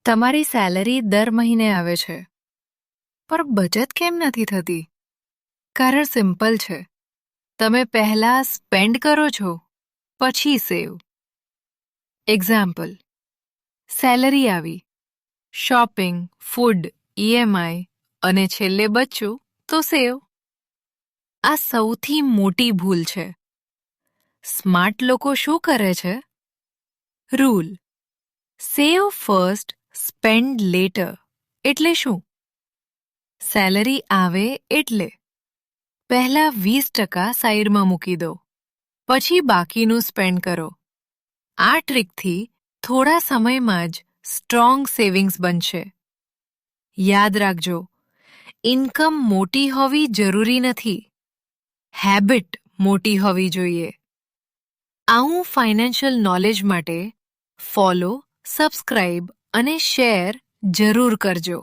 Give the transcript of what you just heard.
તમારી સેલરી દર મહિને આવે છે, પણ બચત કેમ નથી થતી? કારણ સિમ્પલ છે. તમે પહેલા સ્પેન્ડ કરો છો, પછી સેવ. એક્ઝામ્પલ: સેલરી આવી, શોપિંગ, ફૂડ, EMI અને છેલ્લે બચ્યું તો સેવ. આ સૌથી મોટી ભૂલ છે. સ્માર્ટ લોકો શું કરે છે? રૂલ: સેવ ફર્સ્ટ, સ્પેન્ડ લેટર. એટલે શું? સેલરી આવે એટલે પહેલા 20% સાઈડમાં મૂકી દો, પછી બાકીનું સ્પેન્ડ કરો. આ ટ્રીકથી થોડા સમયમાં જ સ્ટ્રોંગ સેવિંગ્સ બનશે. યાદ રાખજો, ઇન્કમ મોટી હોવી જરૂરી નથી, હેબિટ મોટી હોવી જોઈએ. આવું ફાઇનાન્શિયલ નોલેજ માટે ફોલો, સબસ્ક્રાઇબ અને શેર જરૂર કરજો.